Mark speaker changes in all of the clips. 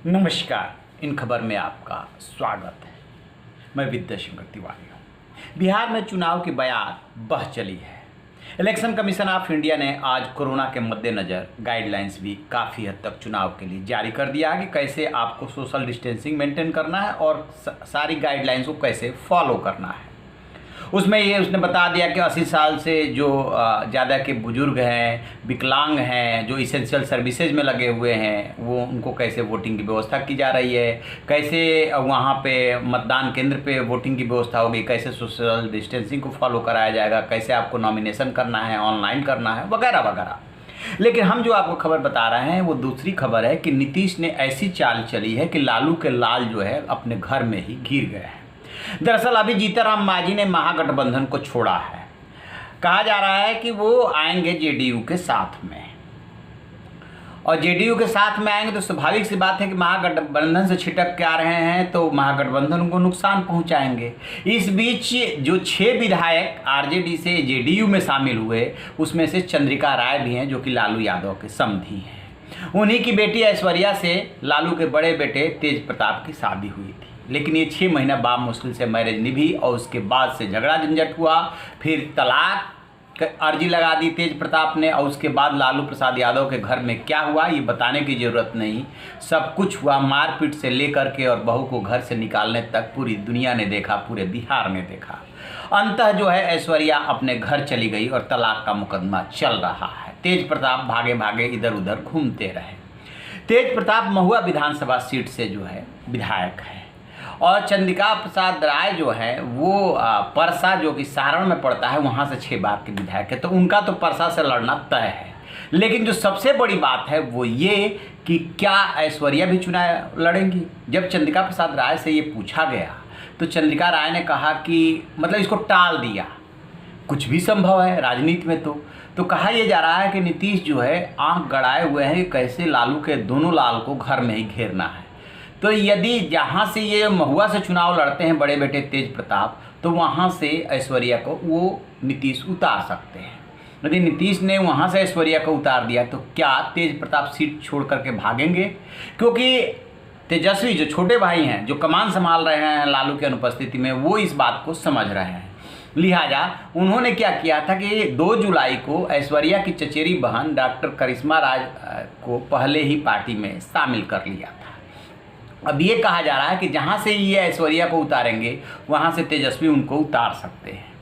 Speaker 1: नमस्कार, इन खबर में आपका स्वागत है। मैं विद्याशंकर तिवारी हूँ। बिहार में चुनाव की बयार बह चली है। इलेक्शन कमीशन ऑफ इंडिया ने आज कोरोना के मद्देनज़र गाइडलाइंस भी काफ़ी हद तक चुनाव के लिए जारी कर दिया है कि कैसे आपको सोशल डिस्टेंसिंग मेंटेन करना है और सारी गाइडलाइंस को कैसे फॉलो करना है। उसमें ये उसने बता दिया कि 80 साल से जो ज़्यादा के बुज़ुर्ग हैं, विकलांग हैं, जो इसेंशियल सर्विसेज में लगे हुए हैं, वो उनको कैसे वोटिंग की व्यवस्था की जा रही है, कैसे वहाँ पे मतदान केंद्र पे वोटिंग की व्यवस्था होगी, कैसे सोशल डिस्टेंसिंग को फॉलो कराया जाएगा, कैसे आपको नॉमिनेशन करना है, ऑनलाइन करना है, वगैरह वगैरह। लेकिन हम जो आपको खबर बता रहे हैं वो दूसरी खबर है कि नीतीश ने ऐसी चाल चली है कि लालू के लाल जो है अपने घर में ही घिर गए हैं। दरअसल अभी जीतनराम मांझी ने महागठबंधन को छोड़ा है। कहा जा रहा है कि वो आएंगे जेडीयू के साथ में, और जेडीयू के साथ में आएंगे तो स्वाभाविक सी बात है कि महागठबंधन से छिटक के आ रहे हैं तो महागठबंधन को नुकसान पहुंचाएंगे। इस बीच जो 6 विधायक आरजेडी से जेडीयू में शामिल हुए उसमें से चंद्रिका राय भी हैं, जो कि लालू यादव के समधी हैं। उन्हीं की बेटी ऐश्वर्या से लालू के बड़े बेटे तेज प्रताप की शादी हुई थी, लेकिन ये 6 महीना बाद मुश्किल से मैरिज निभी और उसके बाद से झगड़ा झंझट हुआ। फिर तलाक की अर्जी लगा दी तेज प्रताप ने, और उसके बाद लालू प्रसाद यादव के घर में क्या हुआ ये बताने की ज़रूरत नहीं, सब कुछ हुआ। मारपीट से लेकर के और बहू को घर से निकालने तक पूरी दुनिया ने देखा, पूरे बिहार ने देखा। अंततः जो है ऐश्वर्या अपने घर चली गई और तलाक का मुकदमा चल रहा है। तेज प्रताप भागे भागे इधर उधर घूमते रहे। तेज प्रताप महुआ विधानसभा सीट से जो है विधायक है, और चंद्रिका प्रसाद राय जो है वो परसा, जो कि सारण में पड़ता है, वहाँ से 6 बार के विधायक है, तो उनका तो परसा से लड़ना तय है। लेकिन जो सबसे बड़ी बात है वो ये कि क्या ऐश्वर्या भी चुनाव लड़ेंगी। जब चंद्रिका प्रसाद राय से ये पूछा गया तो चंद्रिका राय ने कहा कि मतलब इसको टाल दिया, कुछ भी संभव है राजनीति में। तो कहा यह जा रहा है कि नीतीश जो है आंख गड़ाए हुए हैं कि कैसे लालू के दोनों लाल को घर में ही घेरना है। तो यदि जहाँ से ये महुआ से चुनाव लड़ते हैं बड़े बेटे तेज प्रताप, तो वहाँ से ऐश्वर्या को वो नीतीश उतार सकते हैं। यदि नीतीश ने वहाँ से ऐश्वर्या को उतार दिया तो क्या तेज प्रताप सीट छोड़ करके भागेंगे? क्योंकि तेजस्वी जो छोटे भाई हैं, जो कमान संभाल रहे हैं लालू की अनुपस्थिति में, वो इस बात को समझ रहे हैं। लिहाजा उन्होंने क्या किया था कि 2 जुलाई को ऐश्वर्या की चचेरी बहन डॉक्टर करिश्मा राज को पहले ही पार्टी में शामिल कर लिया था। अब ये कहा जा रहा है कि जहाँ से ये ऐश्वर्या को उतारेंगे वहाँ से तेजस्वी उनको उतार सकते हैं,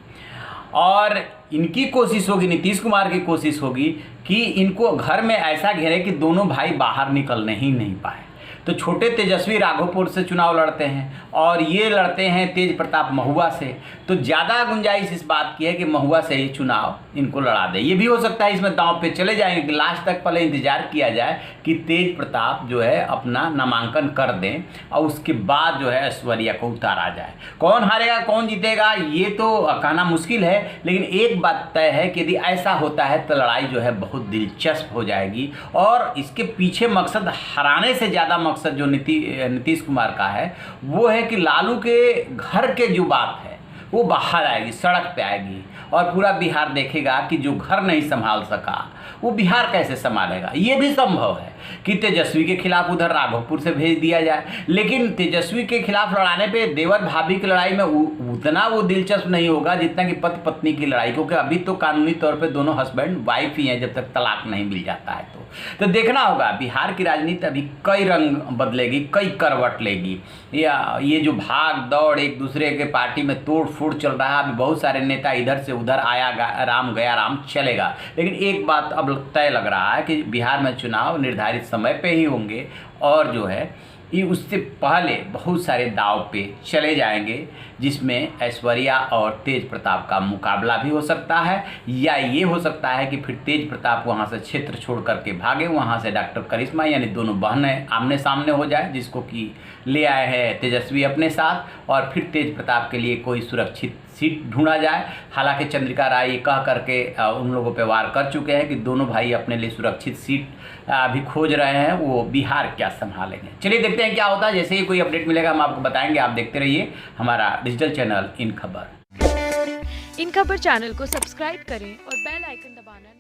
Speaker 1: और इनकी कोशिश होगी, नीतीश कुमार की कोशिश होगी कि इनको घर में ऐसा घेरे कि दोनों भाई बाहर निकलने ही नहीं पाए। तो छोटे तेजस्वी राघोपुर से चुनाव लड़ते हैं और ये लड़ते हैं तेज प्रताप महुआ से, तो ज़्यादा गुंजाइश इस बात की है कि महुआ से ही चुनाव इनको लड़ा दे। ये भी हो सकता है इसमें दांव पे चले जाएंगे कि लास्ट तक पहले इंतजार किया जाए कि तेज प्रताप जो है अपना नामांकन कर दें और उसके बाद जो है ऐश्वर्या को उतारा जाए। कौन हारेगा कौन जीतेगा ये तो कहना मुश्किल है, लेकिन एक बात तय है कि यदि ऐसा होता है तो लड़ाई जो है बहुत दिलचस्प हो जाएगी, और इसके पीछे मकसद हराने से ज़्यादा मकसद जो नीतीश कुमार का है वो है कि लालू के घर के जो बात है वो बाहर आएगी, सड़क पे आएगी, और पूरा बिहार देखेगा कि जो घर नहीं संभाल सका वो बिहार कैसे संभालेगा। ये भी संभव है कि तेजस्वी के खिलाफ उधर राघोपुर से भेज दिया जाए, लेकिन तेजस्वी के खिलाफ लड़ाने पे देवर भाभी की लड़ाई में उतना वो दिलचस्प नहीं होगा जितना कि पति पत्नी की लड़ाई, क्योंकि अभी तो कानूनी तौर पे दोनों हस्बैंड वाइफ ही हैं जब तक तलाक नहीं मिल जाता है। तो देखना होगा, बिहार की राजनीति अभी कई रंग बदलेगी, कई करवट लेगी। या ये जो भाग दौड़ एक दूसरे के पार्टी में तोड़ फोड़ चल रहा है, अभी बहुत सारे नेता इधर से उधर आया राम गया राम चलेगा। लेकिन एक बात अब तय लग रहा है कि बिहार में चुनाव निर्धारित समय पे ही होंगे, और जो है ये उससे पहले बहुत सारे दाव पे चले जाएंगे, जिसमें ऐश्वर्या और तेज प्रताप का मुकाबला भी हो सकता है, या ये हो सकता है कि फिर तेज प्रताप वहाँ से क्षेत्र छोड़ करके भागे, वहाँ से डॉक्टर करिश्मा यानी दोनों बहनें आमने सामने हो जाए, जिसको कि ले आए हैं तेजस्वी अपने साथ, और फिर तेज प्रताप के लिए कोई सुरक्षित सीट ढूंढा जाए। हालांकि चंद्रिका राय ये कह करके उन लोगों पे वार कर चुके हैं कि दोनों भाई अपने लिए सुरक्षित सीट अभी खोज रहे हैं, वो बिहार क्या संभालेंगे। चलिए देखते हैं क्या होता है। जैसे ही कोई अपडेट मिलेगा हम आपको बताएंगे। आप देखते रहिए हमारा डिजिटल चैनल इन खबर।
Speaker 2: इन खबर चैनल को सब्सक्राइब करें और बेल आइकन दबाना